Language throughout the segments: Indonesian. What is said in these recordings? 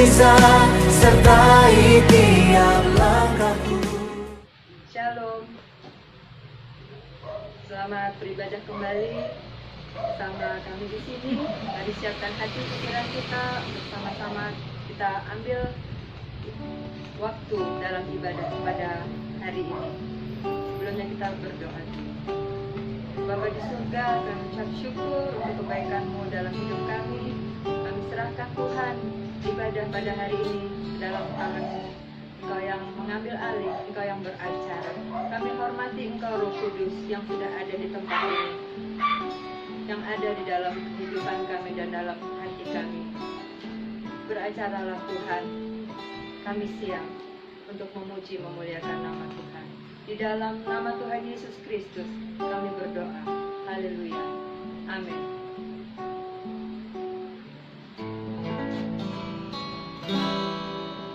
mukjizat sertai tiap langkahku. Shalom. Selamat beribadah kembali bersama kami di sini. Mari siapkan hati pikiran kita untuk sama-sama kita ambil waktu dalam ibadah pada hari ini. Sebelumnya kita berdoa. Bapa di surga, kami ucap syukur untuk kebaikan-Mu dalam hidup kami. Kami serahkan Tuhan ibadah pada hari ini dalam tangan-Mu. Engkau yang mengambil alih, Engkau yang beracara. Kami hormati Engkau Roh Kudus yang sudah ada di tempat ini, yang ada di dalam kehidupan kami dan dalam hati kami. Beracaralah Tuhan, kami siap untuk memuji memuliakan nama Tuhan. Di dalam nama Tuhan Yesus Kristus kami berdoa. Haleluya. Amin.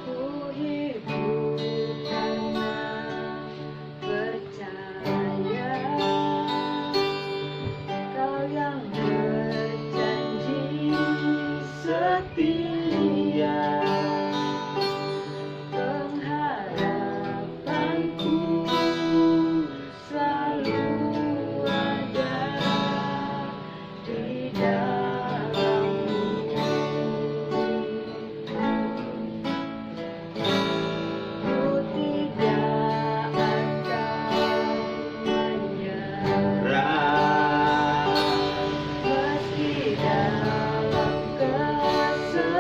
Ku hidup karena percaya Kau yang berjanji setia. Pengharapanku selalu ada di dalam-Mu. Ku tidak akan menyerah meski dalam kesesakan.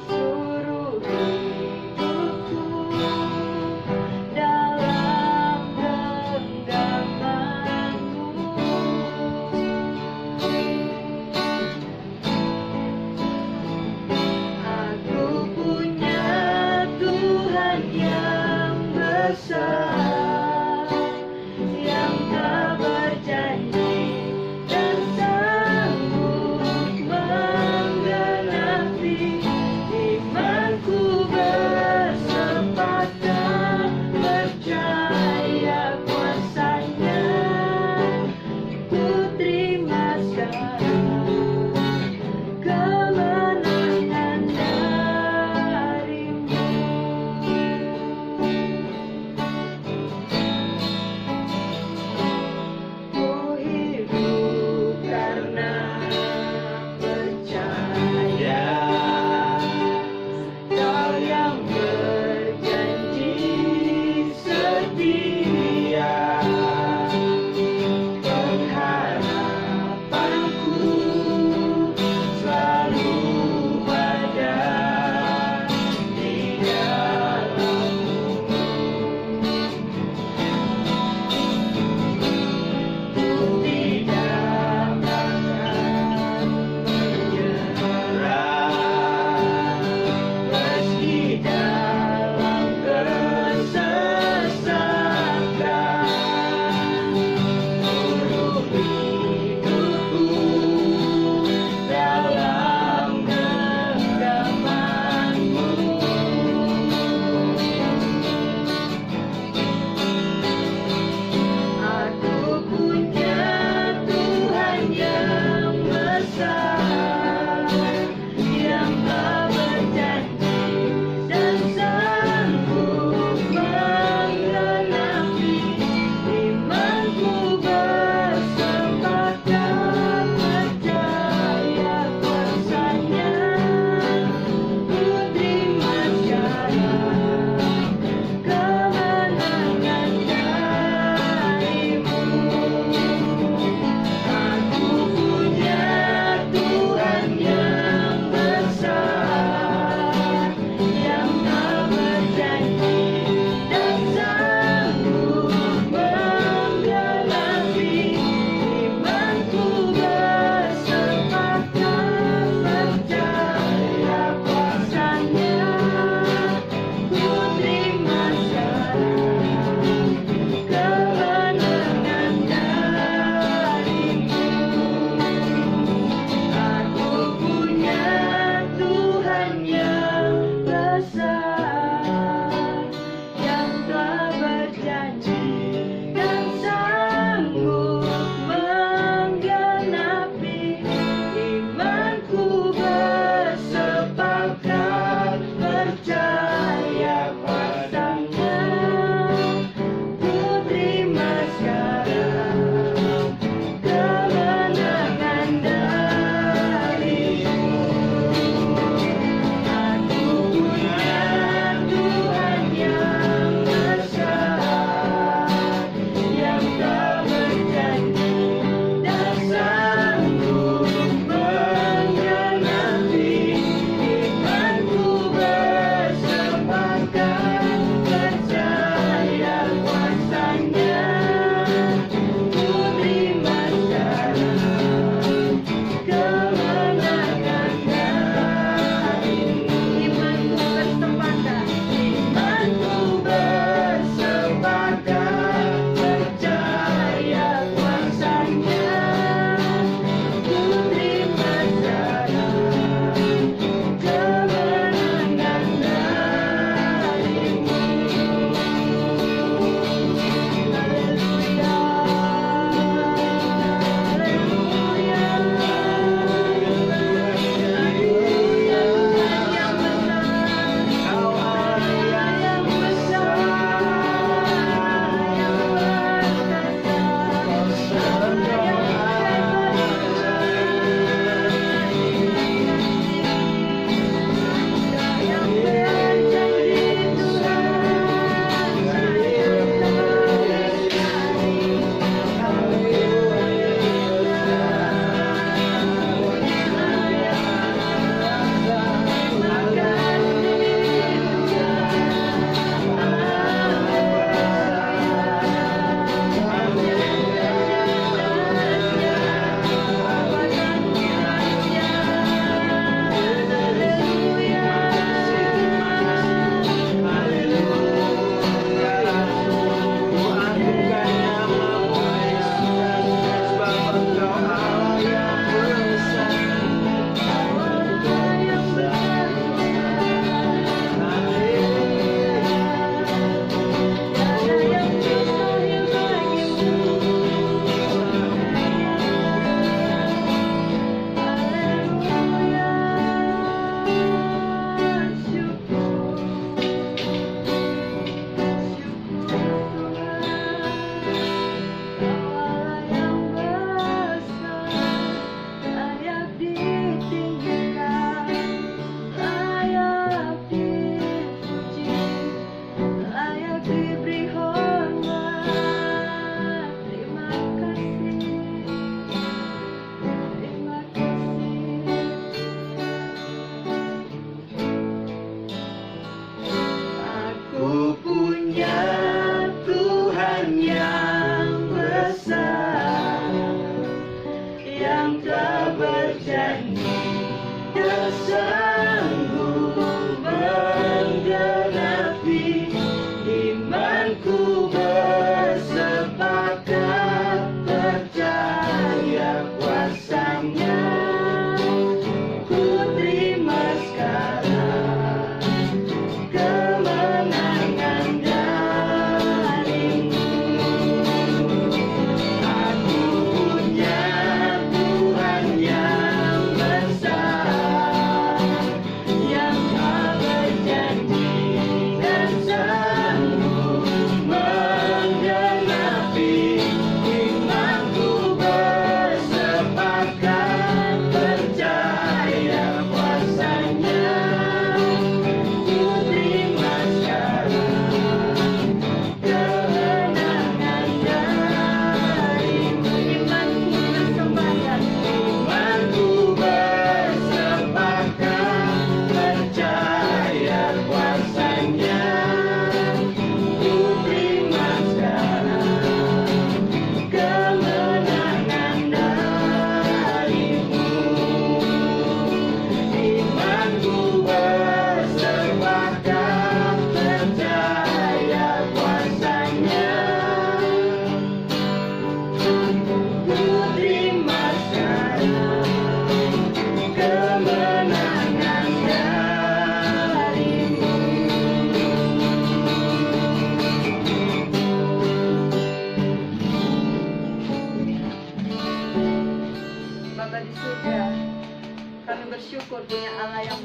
Suruh hidupku dalam genggaman-Mu. Aku punya Tuhan yang besar, yang tak berjanji dan sanggup menggenapi. Imanku bersepakat percaya kuasa-Nya. Ku terima sekarang kemenangan dari-Mu. Ku hidup karena percaya Kau yang berjanji setia. Pengharapanku selalu ada di dalam-Mu. Ku tidak akan menyerah meski dalam kesesakan. Suruh hidupku dalam genggaman-Mu. Aku punya Tuhan yang besar, yang tak berjanji dan sanggup menggenapi. Imanku bersepakat percaya kuasa-Nya. Ku terima sekarang kemenangan dari-Mu. Aku punya Tuhan yang besar, yang tak berjanji dan sanggup menggenapi. Imanku bersepakat percaya kuasa-Nya. Ku terima sekarang kemenangan dari-Mu. Aku punya Tuhan yang besar, yang tak berjanji dan sanggup menggenapi. Imanku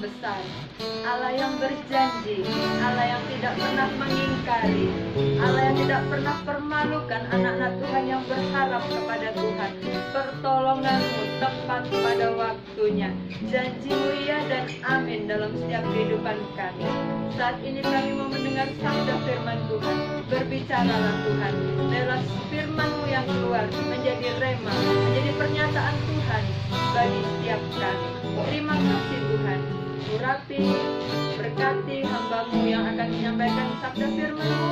besar, Allah yang berjanji, Allah yang tidak pernah mengingkari, Allah yang tidak pernah permalukan anak-anak Tuhan yang berharap kepada Tuhan. Pertolongan-Mu tepat pada waktunya, janji-Mu ya dan amin dalam setiap kehidupan kami. Saat ini kami mau mendengar sabda firman Tuhan. Berbicaralah Tuhan, biarlah firman-Mu yang keluar menjadi rema, menjadi pernyataan Tuhan bagi setiap kami. Terima kasih Tuhan. Urapi, berkati hamba-Mu yang akan menyampaikan sabda firman-Mu.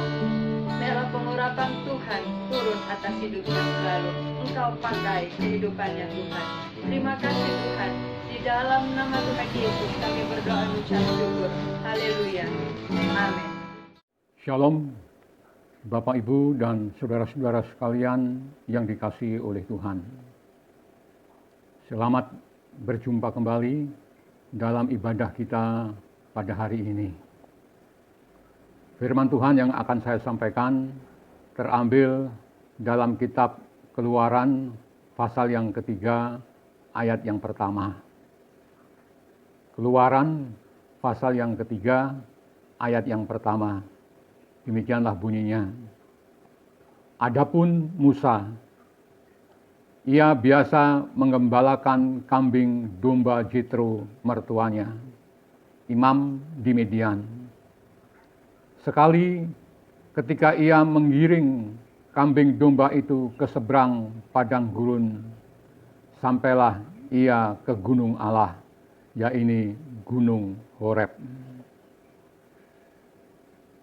Biarlah pengurapan Tuhan turun atas hidupnya selalu. Engkau pakai kehidupannya Tuhan. Terima kasih Tuhan. Di dalam nama Tuhan Yesus kami berdoa mengucap syukur. Haleluya. Amin. Shalom, Bapak Ibu dan saudara-saudara sekalian yang dikasihi oleh Tuhan. Selamat berjumpa kembali dalam ibadah kita pada hari ini. Firman Tuhan yang akan saya sampaikan terambil dalam kitab Keluaran pasal yang ketiga ayat yang pertama. Keluaran pasal yang ketiga ayat yang pertama. Demikianlah bunyinya. Adapun Musa, ia biasa menggembalakan kambing domba Jitro mertuanya, imam di Midian. Sekali ketika ia menggiring kambing domba itu ke seberang padang gurun, sampailah ia ke gunung Allah, yaitu gunung Horeb.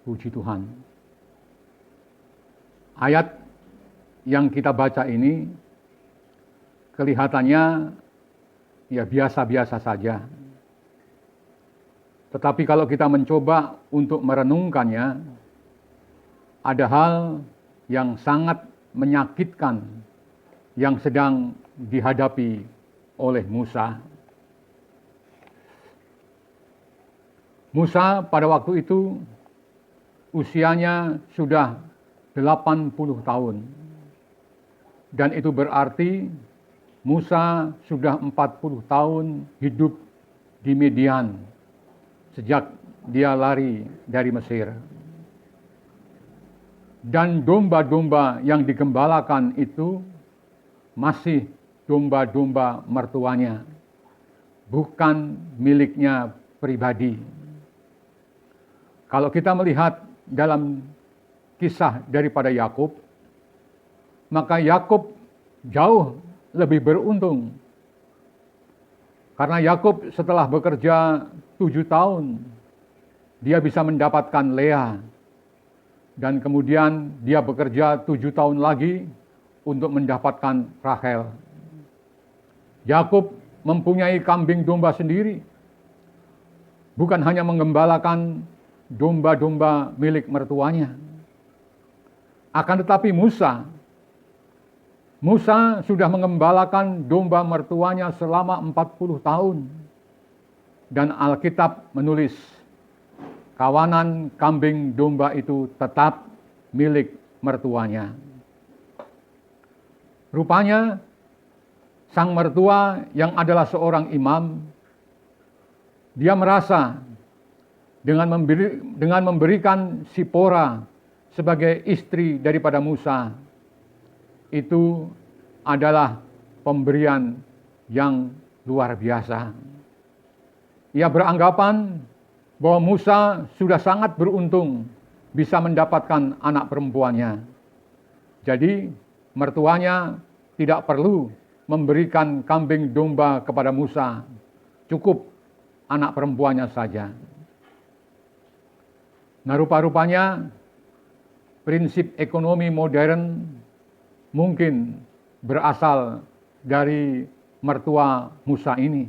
Puji Tuhan. Ayat yang kita baca ini kelihatannya ya biasa-biasa saja. Tetapi kalau kita mencoba untuk merenungkannya, ada hal yang sangat menyakitkan yang sedang dihadapi oleh Musa. Musa pada waktu itu usianya sudah 80 tahun. Dan itu berarti Musa sudah 40 tahun hidup di Midian sejak dia lari dari Mesir. Dan domba-domba yang digembalakan itu masih domba-domba mertuanya, bukan miliknya pribadi. Kalau kita melihat dalam kisah daripada Yakub, maka Yakub jauh lebih beruntung. Karena Yakub setelah bekerja 7 tahun, dia bisa mendapatkan Lea. Dan kemudian dia bekerja 7 tahun lagi untuk mendapatkan Rachel. Yakub mempunyai kambing domba sendiri. Bukan hanya menggembalakan domba-domba milik mertuanya. Akan tetapi Musa sudah mengembalakan domba mertuanya selama 40 tahun. Dan Alkitab menulis, kawanan kambing domba itu tetap milik mertuanya. Rupanya, sang mertua yang adalah seorang imam, dia merasa dengan memberikan Sipora sebagai istri daripada Musa, itu adalah pemberian yang luar biasa. Ia beranggapan bahwa Musa sudah sangat beruntung bisa mendapatkan anak perempuannya. Jadi mertuanya tidak perlu memberikan kambing domba kepada Musa, cukup anak perempuannya saja. Nah, rupa-rupanya prinsip ekonomi modern mungkin berasal dari mertua Musa ini,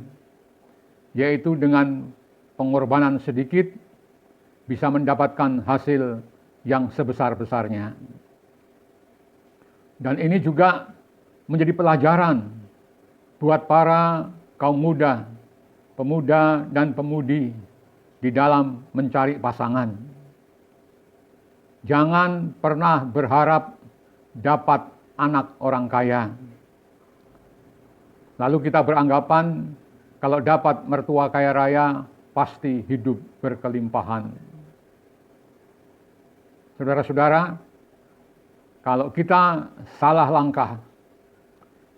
yaitu dengan pengorbanan sedikit bisa mendapatkan hasil yang sebesar-besarnya. Dan ini juga menjadi pelajaran buat para kaum muda, pemuda dan pemudi di dalam mencari pasangan. Jangan pernah berharap dapat anak orang kaya. Lalu kita beranggapan kalau dapat mertua kaya raya, pasti hidup berkelimpahan. Saudara-saudara, kalau kita salah langkah,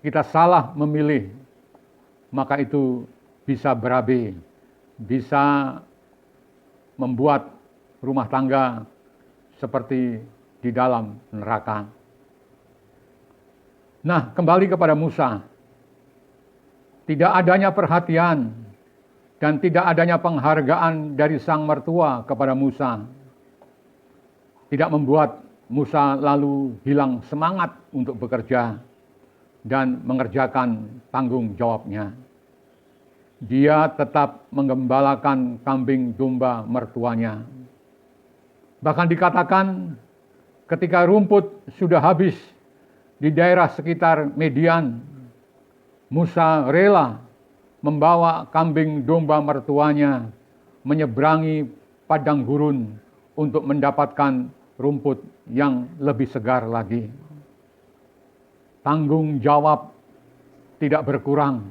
kita salah memilih, maka itu bisa berabe, bisa membuat rumah tangga seperti di dalam neraka. Nah, kembali kepada Musa. Tidak adanya perhatian dan tidak adanya penghargaan dari sang mertua kepada Musa tidak membuat Musa lalu hilang semangat untuk bekerja dan mengerjakan tanggung jawabnya. Dia tetap menggembalakan kambing domba mertuanya. Bahkan dikatakan ketika rumput sudah habis di daerah sekitar Median, Musa rela membawa kambing domba mertuanya menyeberangi padang gurun untuk mendapatkan rumput yang lebih segar lagi. Tanggung jawab tidak berkurang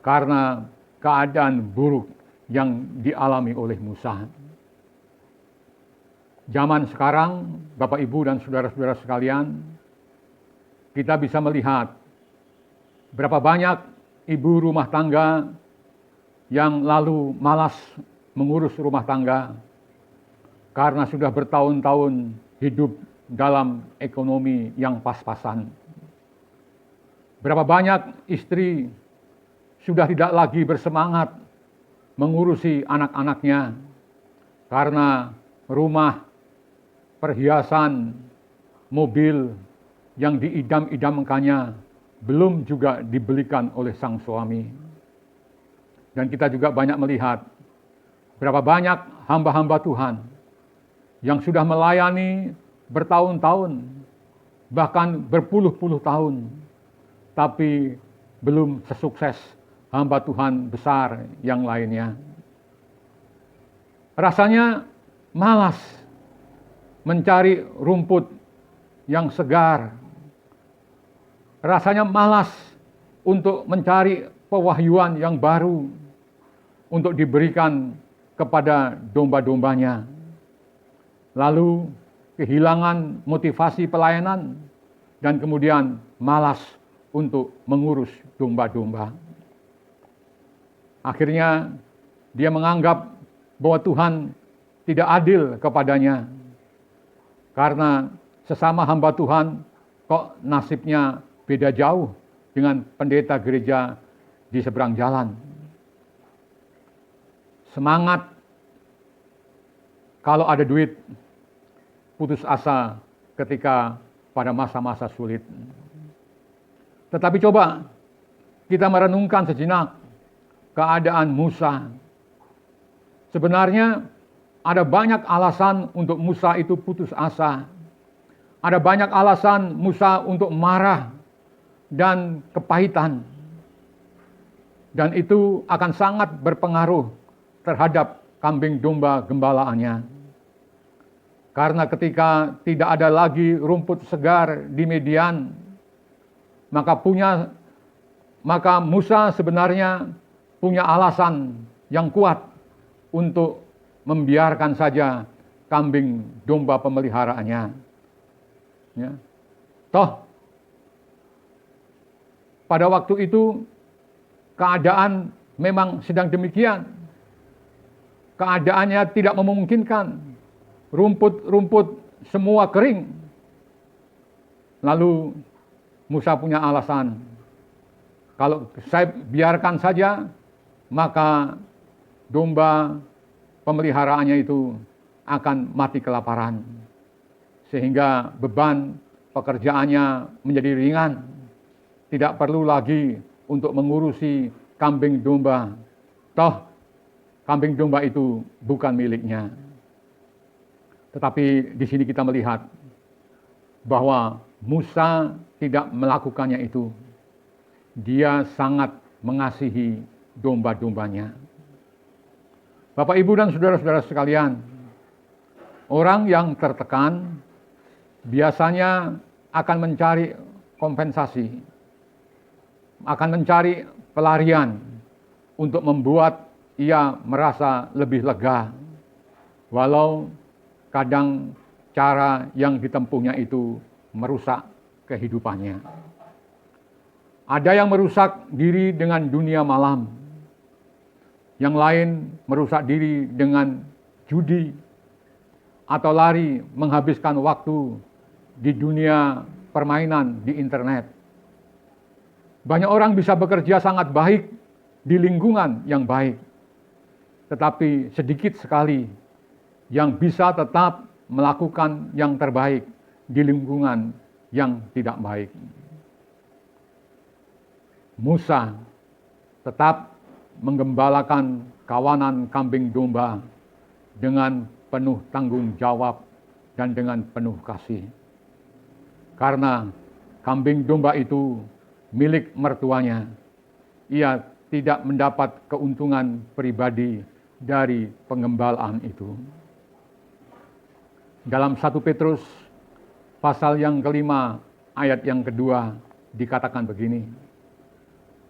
karena keadaan buruk yang dialami oleh Musa. Zaman sekarang, Bapak Ibu dan saudara-saudara sekalian, kita bisa melihat berapa banyak ibu rumah tangga yang lalu malas mengurus rumah tangga karena sudah bertahun-tahun hidup dalam ekonomi yang pas-pasan. Berapa banyak istri sudah tidak lagi bersemangat mengurusi anak-anaknya karena rumah, perhiasan, mobil yang diidam-idamkannya belum juga dibelikan oleh sang suami. Dan kita juga banyak melihat berapa banyak hamba-hamba Tuhan yang sudah melayani bertahun-tahun, bahkan berpuluh-puluh tahun, tapi belum sesukses hamba Tuhan besar yang lainnya. Rasanya malas mencari rumput yang segar. Rasanya malas untuk mencari pewahyuan yang baru untuk diberikan kepada domba-dombanya. Lalu kehilangan motivasi pelayanan dan kemudian malas untuk mengurus domba-domba. Akhirnya dia menganggap bahwa Tuhan tidak adil kepadanya karena sesama hamba Tuhan kok nasibnya beda jauh dengan pendeta gereja di seberang jalan. Semangat kalau ada duit, putus asa ketika pada masa-masa sulit. Tetapi coba kita merenungkan sejenak keadaan Musa. Sebenarnya ada banyak alasan untuk Musa itu putus asa. Ada banyak alasan Musa untuk marah dan kepahitan. Dan itu akan sangat berpengaruh terhadap kambing domba gembalaannya. Karena ketika tidak ada lagi rumput segar di Median, maka Musa sebenarnya punya alasan yang kuat untuk membiarkan saja kambing domba pemeliharaannya. Ya. Toh, pada waktu itu keadaan memang sedang demikian. Keadaannya tidak memungkinkan. Rumput-rumput semua kering. Lalu Musa punya alasan. Kalau saya biarkan saja, maka domba pemeliharaannya itu akan mati kelaparan. Sehingga beban pekerjaannya menjadi ringan. Tidak perlu lagi untuk mengurusi kambing domba. Toh, kambing domba itu bukan miliknya. Tetapi di sini kita melihat bahwa Musa tidak melakukannya itu. Dia sangat mengasihi domba-dombanya. Bapak, Ibu, dan saudara-saudara sekalian, orang yang tertekan biasanya akan mencari kompensasi, akan mencari pelarian untuk membuat ia merasa lebih lega, walau kadang cara yang ditempuhnya itu merusak kehidupannya. Ada yang merusak diri dengan dunia malam, yang lain merusak diri dengan judi, atau lari menghabiskan waktu di dunia permainan di internet. Banyak orang bisa bekerja sangat baik di lingkungan yang baik, tetapi sedikit sekali yang bisa tetap melakukan yang terbaik di lingkungan yang tidak baik. Musa tetap menggembalakan kawanan kambing domba dengan penuh tanggung jawab dan dengan penuh kasih. Karena kambing domba itu milik mertuanya, ia tidak mendapat keuntungan pribadi dari penggembalaan itu. Dalam 1 Petrus pasal yang kelima ayat yang kedua dikatakan begini,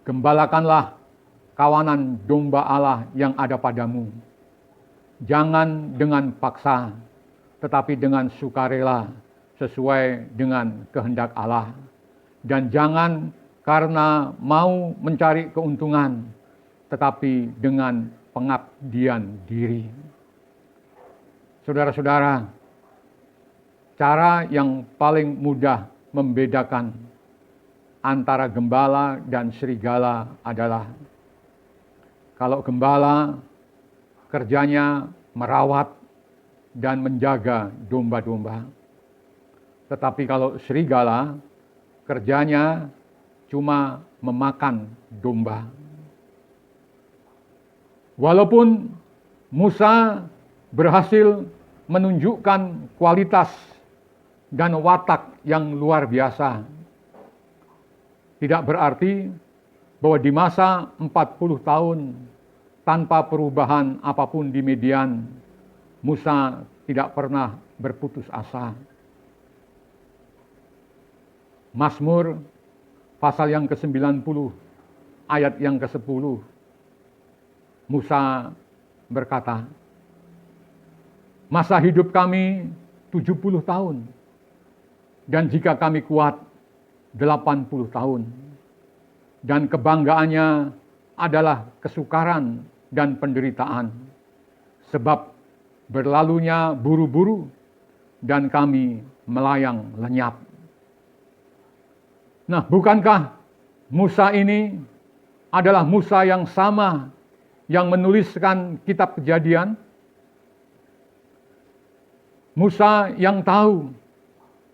gembalakanlah kawanan domba Allah yang ada padamu, jangan dengan paksa, tetapi dengan sukarela sesuai dengan kehendak Allah. Dan jangan karena mau mencari keuntungan, tetapi dengan pengabdian diri. Saudara-saudara, cara yang paling mudah membedakan antara gembala dan serigala adalah kalau gembala kerjanya merawat dan menjaga domba-domba. Tetapi kalau serigala kerjanya cuma memakan domba. Walaupun Musa berhasil menunjukkan kualitas dan watak yang luar biasa, tidak berarti bahwa di masa 40 tahun tanpa perubahan apapun di Midian, Musa tidak pernah berputus asa. Mazmur pasal yang ke-90 ayat yang ke-10, Musa berkata, masa hidup kami 70 tahun, dan jika kami kuat 80 tahun. Dan kebanggaannya adalah kesukaran dan penderitaan, sebab berlalunya buru-buru dan kami melayang lenyap. Nah, bukankah Musa ini adalah Musa yang sama yang menuliskan kitab Kejadian? Musa yang tahu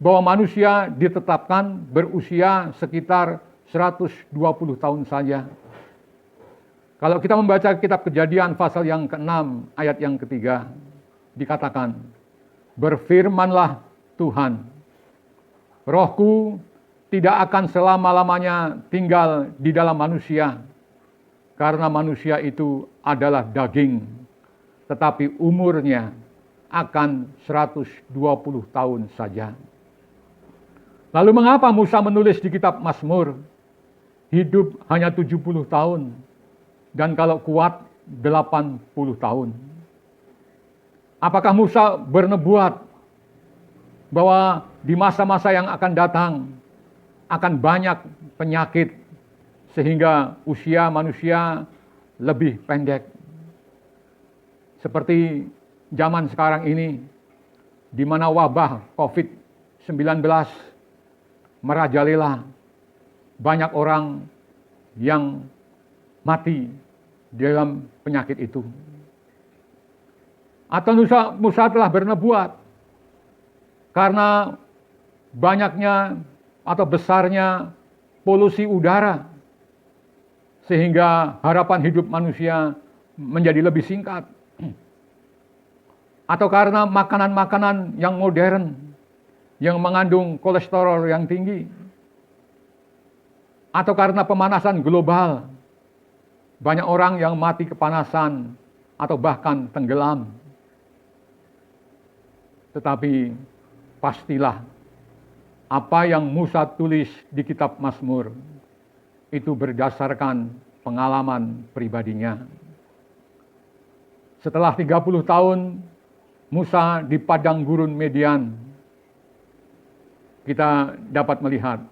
bahwa manusia ditetapkan berusia sekitar 120 tahun saja. Kalau kita membaca kitab Kejadian pasal yang ke-6 ayat yang ketiga, dikatakan, berfirmanlah Tuhan, rohku tidak akan selama-lamanya tinggal di dalam manusia, karena manusia itu adalah daging, tetapi umurnya akan 120 tahun saja. Lalu mengapa Musa menulis di kitab Mazmur, hidup hanya 70 tahun, dan kalau kuat 80 tahun? Apakah Musa bernubuat bahwa di masa-masa yang akan datang akan banyak penyakit sehingga usia manusia lebih pendek? Seperti zaman sekarang ini, di mana wabah COVID-19 merajalela, banyak orang yang mati dalam penyakit itu. Atau Musa telah bernubuat karena banyaknya atau besarnya polusi udara, sehingga harapan hidup manusia menjadi lebih singkat. Atau karena makanan-makanan yang modern, yang mengandung kolesterol yang tinggi. Atau karena pemanasan global, banyak orang yang mati kepanasan atau bahkan tenggelam. Tetapi pastilah apa yang Musa tulis di kitab Mazmur itu berdasarkan pengalaman pribadinya. setelah 30 tahun Musa di padang gurun Median, kita dapat melihat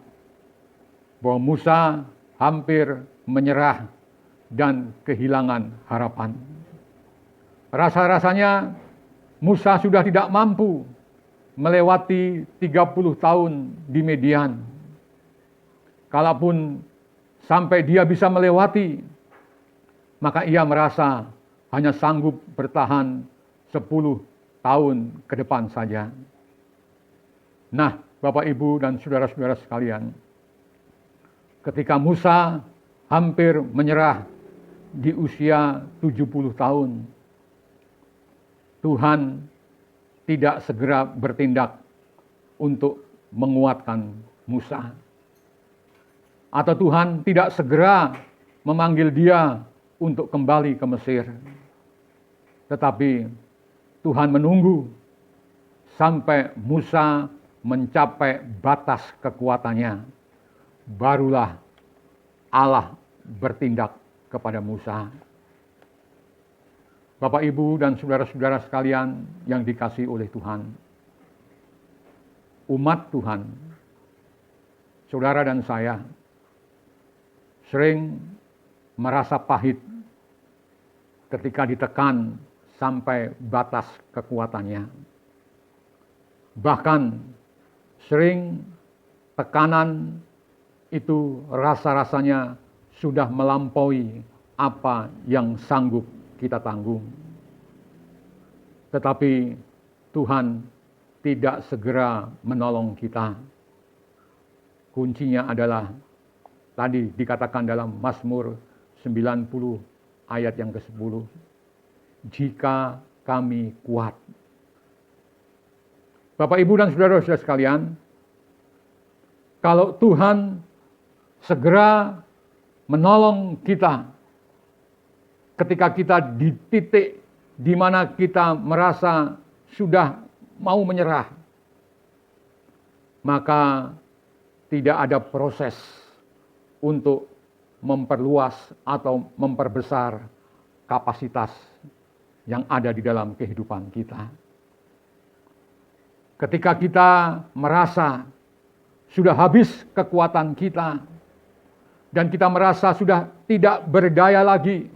bahwa Musa hampir menyerah dan kehilangan harapan. Rasa-rasanya Musa sudah tidak mampu melewati 30 tahun di Median. Kalaupun sampai dia bisa melewati, maka ia merasa hanya sanggup bertahan 10 tahun ke depan saja. Nah, Bapak, Ibu, dan saudara-saudara sekalian, ketika Musa hampir menyerah di usia 70 tahun, Tuhan tidak segera bertindak untuk menguatkan Musa. Atau Tuhan tidak segera memanggil dia untuk kembali ke Mesir. Tetapi Tuhan menunggu sampai Musa mencapai batas kekuatannya. Barulah Allah bertindak kepada Musa. Bapak, Ibu, dan saudara-saudara sekalian yang dikasihi oleh Tuhan. Umat Tuhan, saudara dan saya, sering merasa pahit ketika ditekan sampai batas kekuatannya. Bahkan sering tekanan itu rasa-rasanya sudah melampaui apa yang sanggup kita tanggung. Tetapi Tuhan tidak segera menolong kita. Kuncinya adalah tadi dikatakan dalam Mazmur 90 ayat yang ke-10. Jika kami kuat. Bapak, Ibu, dan saudara-saudara sekalian, kalau Tuhan segera menolong kita ketika kita di titik di mana kita merasa sudah mau menyerah, maka tidak ada proses untuk memperluas atau memperbesar kapasitas yang ada di dalam kehidupan kita. Ketika kita merasa sudah habis kekuatan kita dan kita merasa sudah tidak berdaya lagi,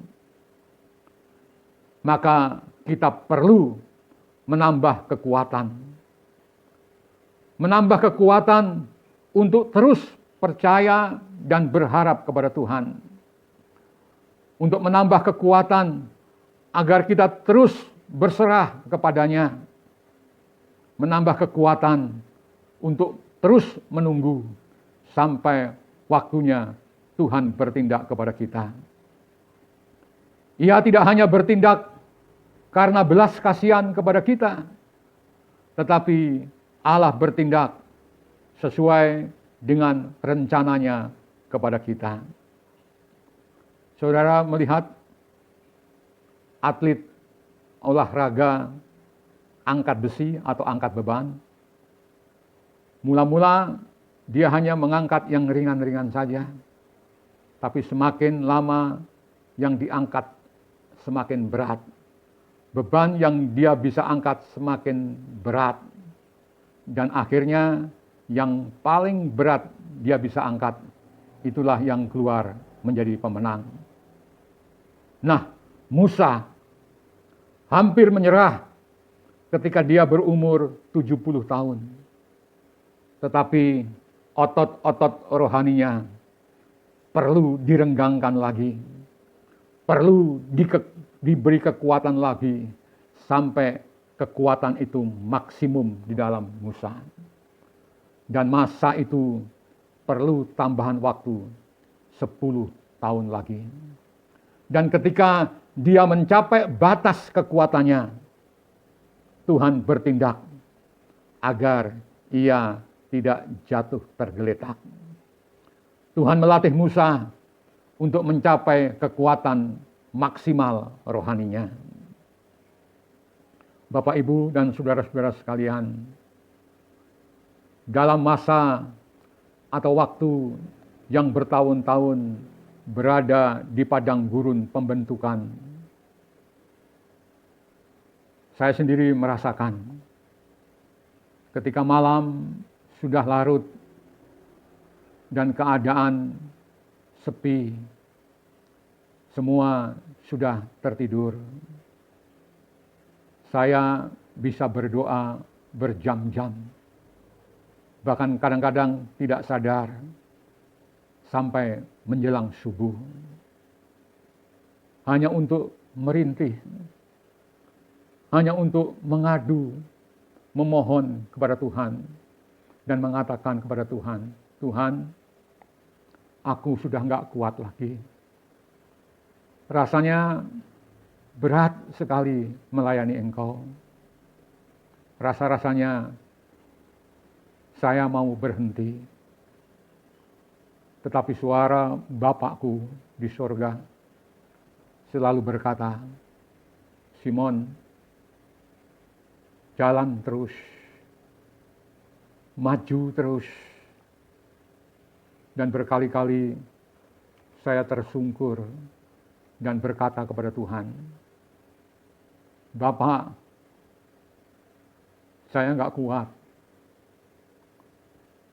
maka kita perlu menambah kekuatan. Menambah kekuatan untuk terus percaya dan berharap kepada Tuhan. Untuk menambah kekuatan agar kita terus berserah kepadanya. Menambah kekuatan untuk terus menunggu sampai waktunya Tuhan bertindak kepada kita. Ia tidak hanya bertindak karena belas kasihan kepada kita, tetapi Allah bertindak sesuai dengan rencananya kepada kita. Saudara melihat atlet olahraga angkat besi atau angkat beban. Mula-mula dia hanya mengangkat yang ringan-ringan saja. Tapi semakin lama yang diangkat semakin berat. Beban yang dia bisa angkat semakin berat. Dan akhirnya yang paling berat dia bisa angkat, itulah yang keluar menjadi pemenang. Nah, Musa hampir menyerah ketika dia berumur 70 tahun. Tetapi otot-otot rohaninya perlu direnggangkan lagi. Perlu diberi kekuatan lagi sampai kekuatan itu maksimum di dalam Musa. Dan masa itu perlu tambahan waktu 10 tahun lagi. Dan ketika dia mencapai batas kekuatannya, Tuhan bertindak agar ia tidak jatuh tergeletak. Tuhan melatih Musa untuk mencapai kekuatan maksimal rohaninya. Bapak, Ibu, dan saudara-saudara sekalian, dalam masa atau waktu yang bertahun-tahun berada di padang gurun pembentukan, Saya sendiri merasakan ketika malam sudah larut dan keadaan sepi, semua sudah tertidur. Saya bisa berdoa berjam-jam, bahkan kadang-kadang tidak sadar sampai menjelang subuh, hanya untuk merintih, hanya untuk mengadu, memohon kepada Tuhan, dan mengatakan kepada Tuhan, Tuhan, aku sudah nggak kuat lagi. Rasanya berat sekali melayani Engkau. Rasa-rasanya saya mau berhenti. Tetapi suara Bapakku di sorga selalu berkata, Simon, jalan terus, maju terus. Dan berkali-kali saya tersungkur dan berkata kepada Tuhan, Bapak, saya nggak kuat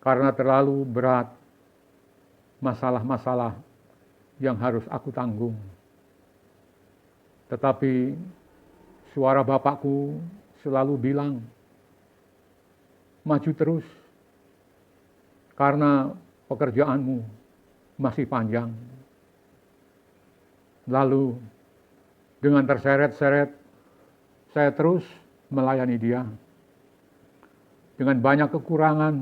karena terlalu berat masalah-masalah yang harus aku tanggung. Tetapi suara Bapakku selalu bilang, maju terus, karena pekerjaanmu masih panjang. Lalu dengan terseret-seret, saya terus melayani Dia. Dengan banyak kekurangan,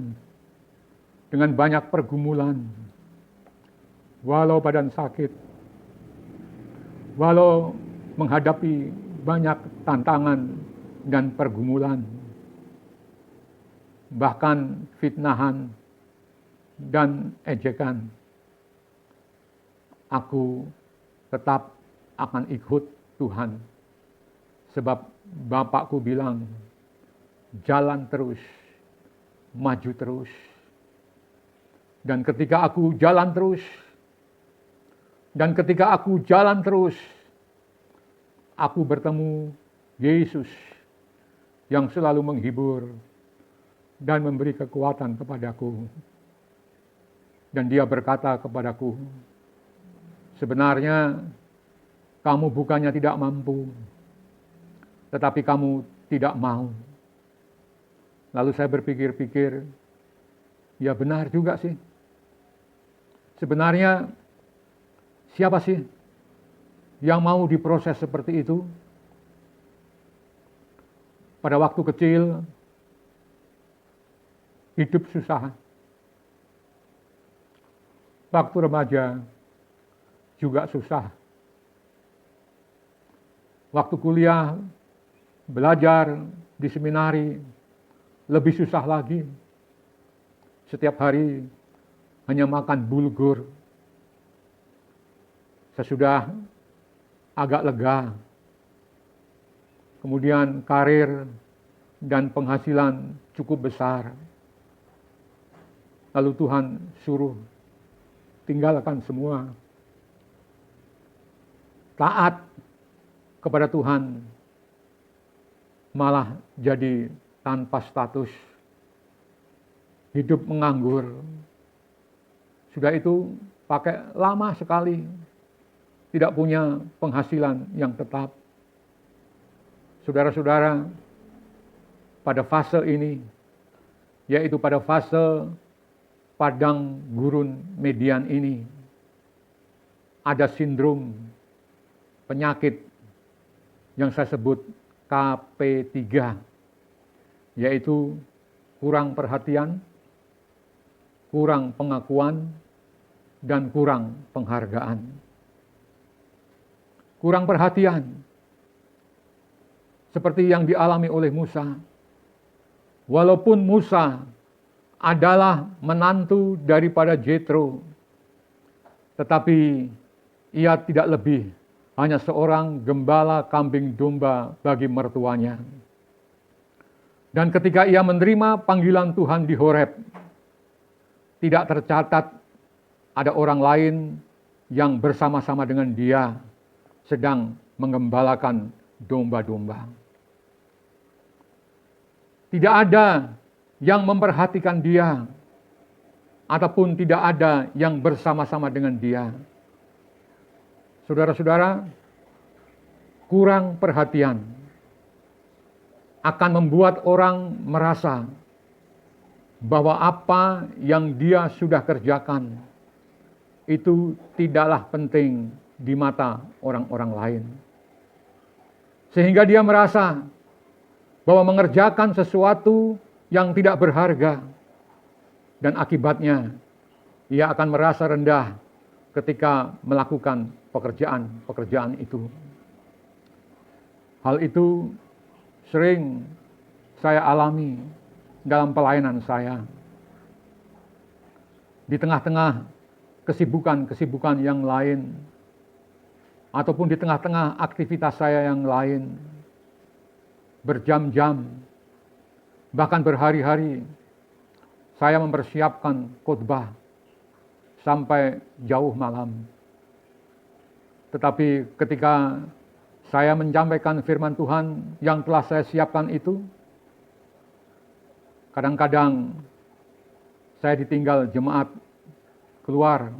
dengan banyak pergumulan, walau badan sakit, walau menghadapi banyak tantangan dan pergumulan, bahkan fitnahan dan ejekan, aku tetap akan ikut Tuhan. Sebab Bapakku bilang, jalan terus, maju terus. Dan ketika aku jalan terus, aku bertemu Yesus yang selalu menghibur dan memberi kekuatan kepadaku. Dan Dia berkata kepadaku, sebenarnya kamu bukannya tidak mampu, tetapi kamu tidak mau. Lalu saya berpikir-pikir, ya benar juga sih. Sebenarnya siapa sih yang mau diproses seperti itu? Pada waktu kecil, hidup susah. Waktu remaja juga susah. Waktu kuliah, belajar di seminari, lebih susah lagi. Setiap hari hanya makan bulgur. Sesudah agak lega, kemudian karir dan penghasilan cukup besar. Lalu Tuhan suruh tinggalkan semua, taat kepada Tuhan, malah jadi tanpa status, hidup menganggur. Sudah itu pakai lama sekali, tidak punya penghasilan yang tetap. Saudara-saudara, pada fase ini, yaitu pada fase padang gurun median ini, ada sindrom penyakit yang saya sebut KP3, yaitu kurang perhatian, kurang pengakuan, dan kurang penghargaan. Kurang perhatian, seperti yang dialami oleh Musa. Walaupun Musa adalah menantu daripada Jethro, tetapi ia tidak lebih hanya seorang gembala kambing domba bagi mertuanya. Dan ketika ia menerima panggilan Tuhan di Horeb, tidak tercatat ada orang lain yang bersama-sama dengan dia sedang menggembalakan domba-domba. Tidak ada yang memperhatikan dia, ataupun tidak ada yang bersama-sama dengan dia. Saudara-saudara, kurang perhatian akan membuat orang merasa bahwa apa yang dia sudah kerjakan itu tidaklah penting di mata orang-orang lain. Sehingga dia merasa bahwa mengerjakan sesuatu yang tidak berharga, dan akibatnya ia akan merasa rendah ketika melakukan pekerjaan-pekerjaan itu. Hal itu sering saya alami dalam pelayanan saya. Di tengah-tengah kesibukan-kesibukan yang lain, ataupun di tengah-tengah aktivitas saya yang lain, berjam-jam, bahkan berhari-hari, saya mempersiapkan khotbah sampai jauh malam. Tetapi ketika saya menyampaikan firman Tuhan yang telah saya siapkan itu, kadang-kadang saya ditinggal jemaat keluar,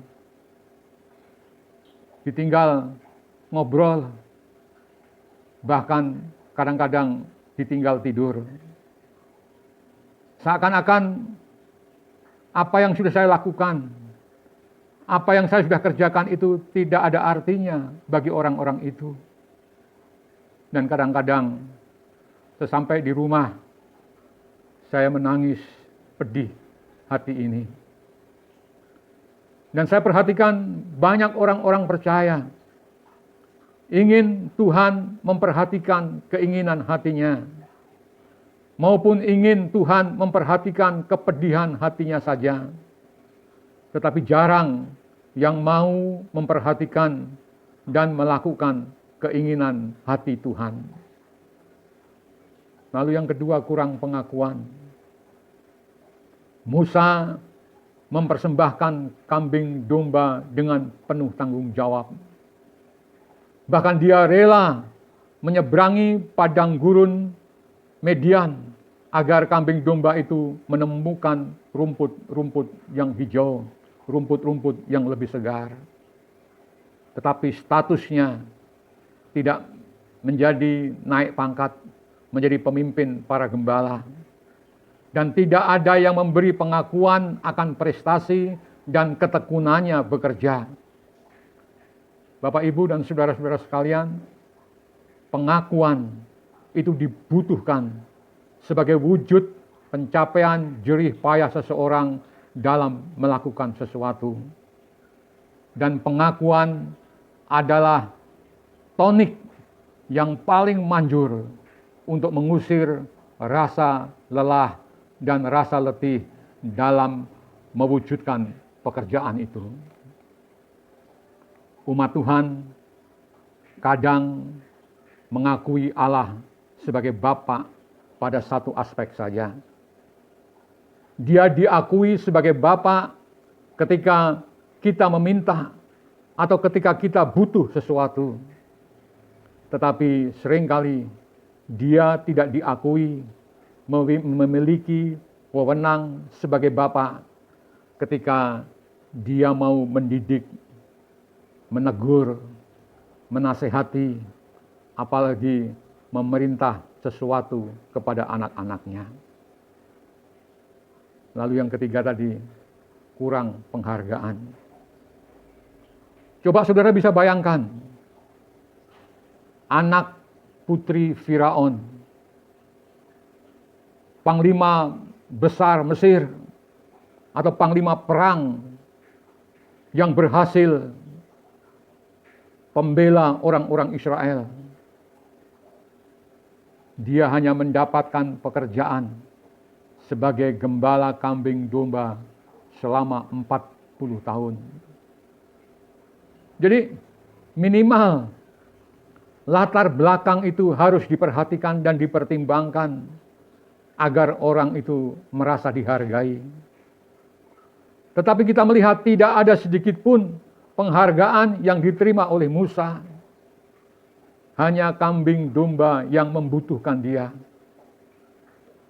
ditinggal ngobrol, bahkan kadang-kadang ditinggal tidur. Seakan-akan apa yang sudah saya lakukan, apa yang saya sudah kerjakan itu tidak ada artinya bagi orang-orang itu. Dan kadang-kadang sesampai di rumah, saya menangis pedih hati ini. Dan saya perhatikan banyak orang-orang percaya ingin Tuhan memperhatikan keinginan hatinya, maupun ingin Tuhan memperhatikan kepedihan hatinya saja. Tetapi jarang yang mau memperhatikan dan melakukan keinginan hati Tuhan. Lalu yang kedua, kurang pengakuan. Musa mempersembahkan kambing domba dengan penuh tanggung jawab. Bahkan dia rela menyeberangi padang gurun Median agar kambing domba itu menemukan rumput-rumput yang hijau, rumput-rumput yang lebih segar. Tetapi statusnya tidak menjadi naik pangkat, menjadi pemimpin para gembala. Dan tidak ada yang memberi pengakuan akan prestasi dan ketekunannya bekerja. Bapak, Ibu, dan saudara-saudara sekalian, pengakuan itu dibutuhkan sebagai wujud pencapaian jerih payah seseorang dalam melakukan sesuatu. Dan pengakuan adalah tonik yang paling manjur untuk mengusir rasa lelah dan rasa letih dalam mewujudkan pekerjaan itu. Umat Tuhan kadang mengakui Allah sebagai Bapa pada satu aspek saja. Dia diakui sebagai Bapa ketika kita meminta atau ketika kita butuh sesuatu. Tetapi seringkali dia tidak diakui memiliki wewenang sebagai Bapa ketika dia mau mendidik, menegur, menasehati, apalagi memerintah sesuatu kepada anak-anaknya. Lalu yang ketiga tadi, kurang penghargaan. Coba saudara bisa bayangkan, anak putri Firaun, panglima besar Mesir, atau panglima perang yang berhasil pembela orang-orang Israel. Dia hanya mendapatkan pekerjaan sebagai gembala kambing domba selama 40 tahun. Jadi minimal latar belakang itu harus diperhatikan dan dipertimbangkan agar orang itu merasa dihargai. Tetapi kita melihat tidak ada sedikit pun penghargaan yang diterima oleh Musa. Hanya kambing domba yang membutuhkan dia.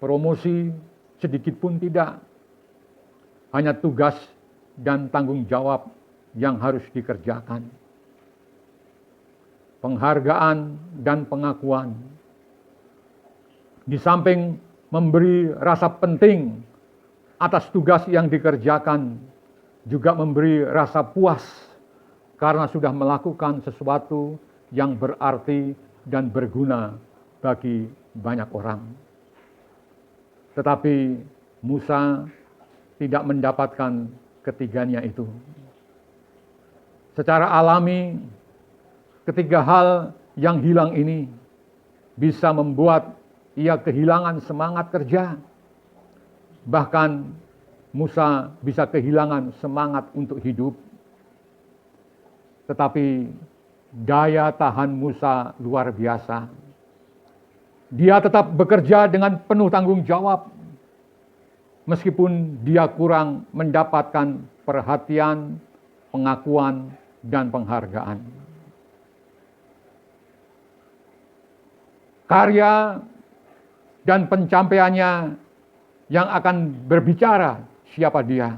promosi sedikit pun tidak. Hanya tugas dan tanggung jawab yang harus dikerjakan. Penghargaan dan pengakuan. Di samping memberi rasa penting atas tugas yang dikerjakan, juga memberi rasa puas karena sudah melakukan sesuatu yang berarti dan berguna bagi banyak orang. Tetapi Musa tidak mendapatkan ketiganya itu. Secara alami, ketiga hal yang hilang ini bisa membuat ia kehilangan semangat kerja. Bahkan Musa bisa kehilangan semangat untuk hidup. Tetapi daya tahan Musa luar biasa. Dia tetap bekerja dengan penuh tanggung jawab. Meskipun dia kurang mendapatkan perhatian, pengakuan, dan penghargaan. Karya dan pencapaiannya yang akan berbicara siapa dia.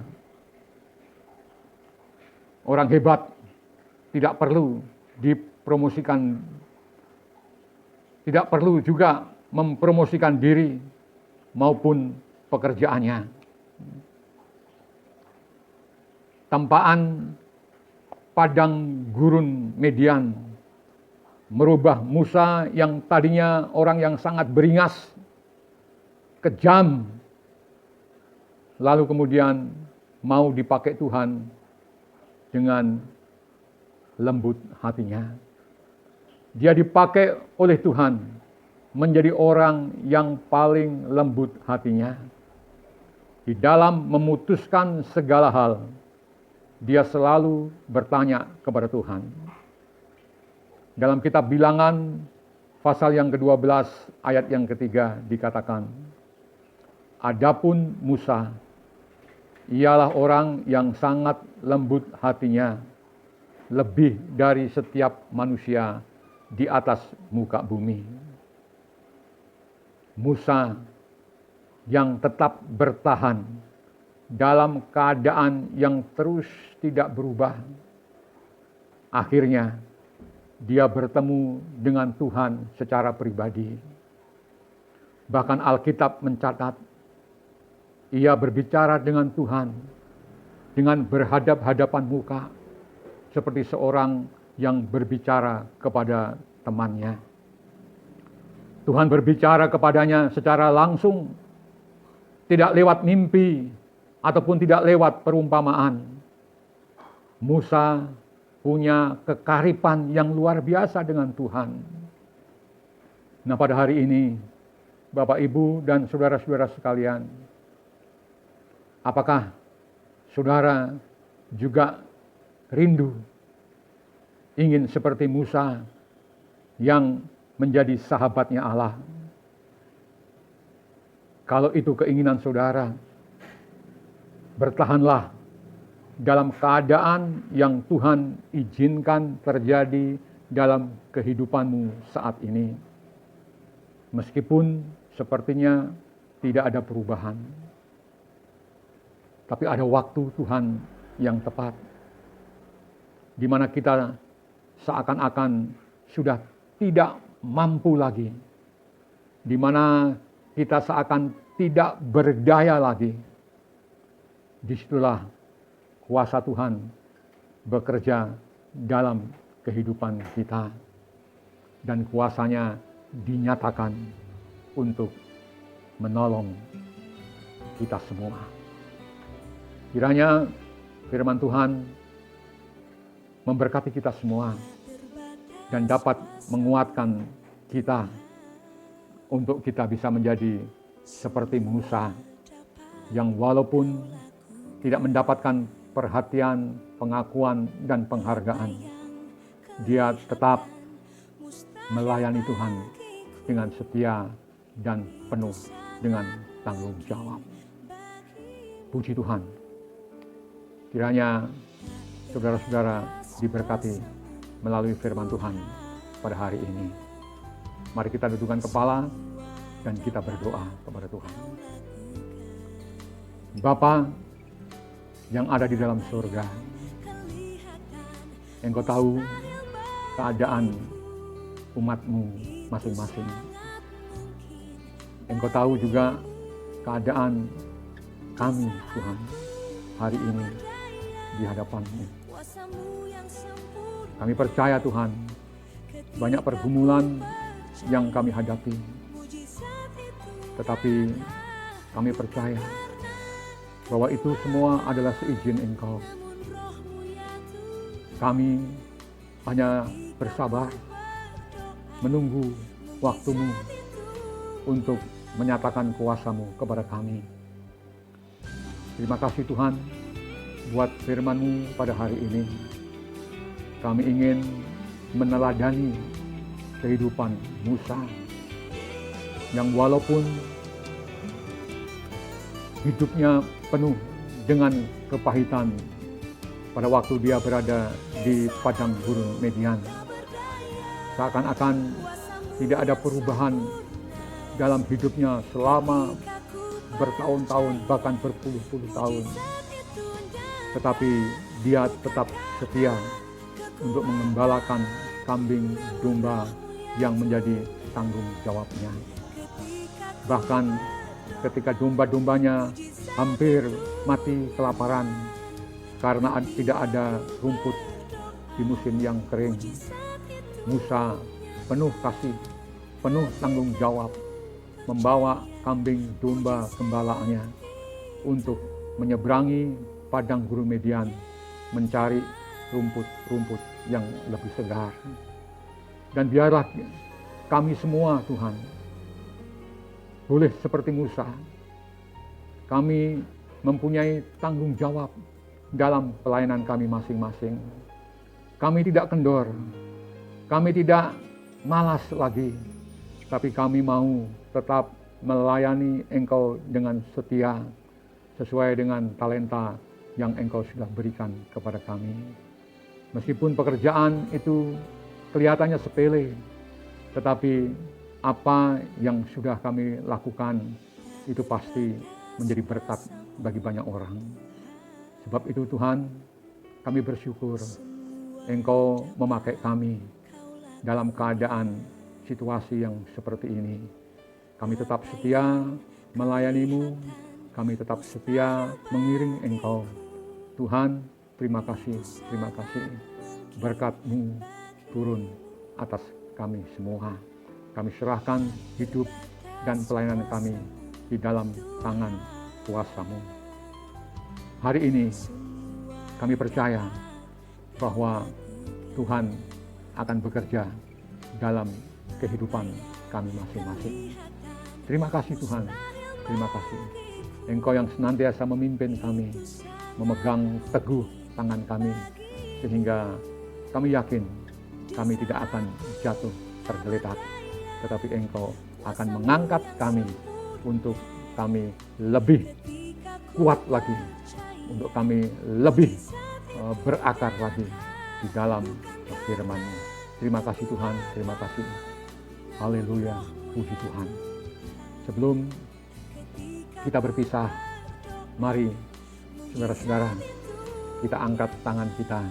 Orang hebat tidak perlu dipromosikan, tidak perlu juga mempromosikan diri maupun pekerjaannya. Tempaan padang gurun Midian merubah Musa yang tadinya orang yang sangat beringas, kejam, lalu kemudian mau dipakai Tuhan dengan lembut hatinya. Dia dipakai oleh Tuhan menjadi orang yang paling lembut hatinya. Di dalam memutuskan segala hal, dia selalu bertanya kepada Tuhan. Dalam kitab Bilangan, pasal yang ke-12, ayat yang ketiga dikatakan, adapun Musa, ialah orang yang sangat lembut hatinya, lebih dari setiap manusia di atas muka bumi. Musa yang tetap bertahan dalam keadaan yang terus tidak berubah. Akhirnya, dia bertemu dengan Tuhan secara pribadi. Bahkan Alkitab mencatat, ia berbicara dengan Tuhan dengan berhadap-hadapan muka, seperti seorang yang berbicara kepada temannya. Tuhan berbicara kepadanya secara langsung, tidak lewat mimpi ataupun tidak lewat perumpamaan. Musa punya kekaripan yang luar biasa dengan Tuhan. Nah, pada hari ini, Bapak, Ibu, dan saudara-saudara sekalian, apakah saudara juga rindu ingin seperti Musa yang menjadi sahabatnya Allah? Kalau itu keinginan saudara, bertahanlah dalam keadaan yang Tuhan izinkan terjadi dalam kehidupanmu saat ini. Meskipun sepertinya tidak ada perubahan, tapi ada waktu Tuhan yang tepat, di mana kita seakan-akan sudah tidak mampu lagi, di mana kita seakan tidak berdaya lagi. Disitulah kuasa Tuhan bekerja dalam kehidupan kita, dan kuasanya dinyatakan untuk menolong kita semua. Kiranya firman Tuhan memberkati kita semua dan dapat menguatkan kita untuk kita bisa menjadi seperti Musa yang walaupun tidak mendapatkan perhatian, pengakuan, dan penghargaan, dia tetap melayani Tuhan dengan setia dan penuh dengan tanggung jawab. Puji Tuhan. Kiranya saudara-saudara diberkati melalui firman Tuhan pada hari ini. Mari kita dudukkan kepala, dan kita berdoa kepada Tuhan. Bapa yang ada di dalam surga, Engkau tahu keadaan umat-Mu masing-masing. Engkau tahu juga keadaan kami, Tuhan, hari ini di hadapan-Mu. Kami percaya, Tuhan, banyak pergumulan yang kami hadapi. Tetapi kami percaya bahwa itu semua adalah seizin Engkau. Kami hanya bersabar menunggu waktu-Mu untuk menyatakan kuasa-Mu kepada kami. Terima kasih Tuhan buat firman-Mu pada hari ini. Kami ingin meneladani kehidupan Musa yang walaupun hidupnya penuh dengan kepahitan pada waktu dia berada di padang gurun Median, seakan-akan tidak ada perubahan dalam hidupnya selama bertahun-tahun, bahkan berpuluh-puluh tahun. Tetapi dia tetap setia untuk mengembalakan kambing domba yang menjadi tanggung jawabnya. Bahkan ketika domba-dombanya hampir mati kelaparan karena tidak ada rumput di musim yang kering, Musa penuh kasih, penuh tanggung jawab, membawa kambing domba gembalaannya untuk menyeberangi padang gurun Median, mencari rumput-rumput yang lebih segar. Dan biarlah kami semua, Tuhan, boleh seperti Musa, kami mempunyai tanggung jawab dalam pelayanan kami masing-masing. Kami tidak kendor, kami tidak malas lagi, tapi kami mau tetap melayani Engkau dengan setia, sesuai dengan talenta yang Engkau sudah berikan kepada kami. Meskipun pekerjaan itu kelihatannya sepele, tetapi apa yang sudah kami lakukan itu pasti menjadi berkat bagi banyak orang. Sebab itu Tuhan, kami bersyukur Engkau memakai kami dalam keadaan situasi yang seperti ini. Kami tetap setia melayani-Mu, kami tetap setia mengiring Engkau. Tuhan, terima kasih. Berkat-Mu turun atas kami semua. Kami serahkan hidup dan pelayanan kami di dalam tangan kuasa-Mu. Hari ini kami percaya bahwa Tuhan akan bekerja dalam kehidupan kami masing-masing. Terima kasih Tuhan, terima kasih. Engkau yang senantiasa memimpin kami, memegang teguh tangan kami, sehingga kami yakin kami tidak akan jatuh tergeletak, tetapi Engkau akan mengangkat kami untuk kami lebih kuat lagi, untuk kami lebih berakar lagi di dalam firman-Mu. Terima kasih Tuhan, terima kasih. Haleluya, puji Tuhan. Sebelum kita berpisah, mari saudara-saudara, kita angkat tangan kita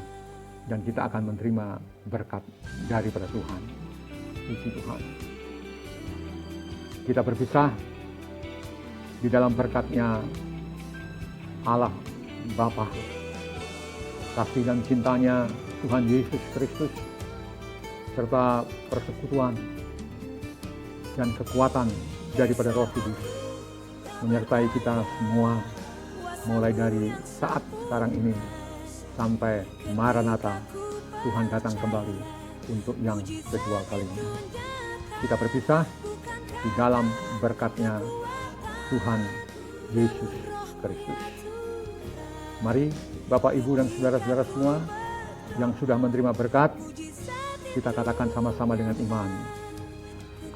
dan kita akan menerima berkat daripada Tuhan. Puji Tuhan. Kita berpisah di dalam berkat-Nya Allah Bapa, kasih dan cintanya Tuhan Yesus Kristus, serta persekutuan dan kekuatan daripada Roh Kudus menyertai kita semua, mulai dari saat sekarang ini sampai Maranatha, Tuhan datang kembali untuk yang kedua kalinya. Kita berpisah di dalam berkat-Nya Tuhan Yesus Kristus. Mari Bapak, Ibu, dan saudara-saudara semua yang sudah menerima berkat, kita katakan sama-sama dengan iman.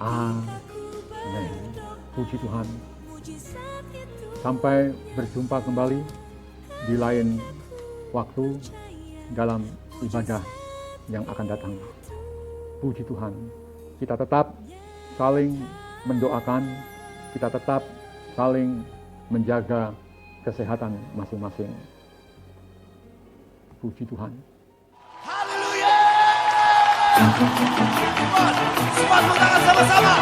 Amin. Puji Tuhan. Sampai berjumpa kembali di lain waktu dalam ibadah yang akan datang. Puji Tuhan. Kita tetap saling mendoakan kita tetap saling menjaga kesehatan masing-masing. Puji Tuhan. Haleluya! Semua tepuk tangan sama-sama.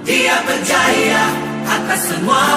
Dia berjaya atas semua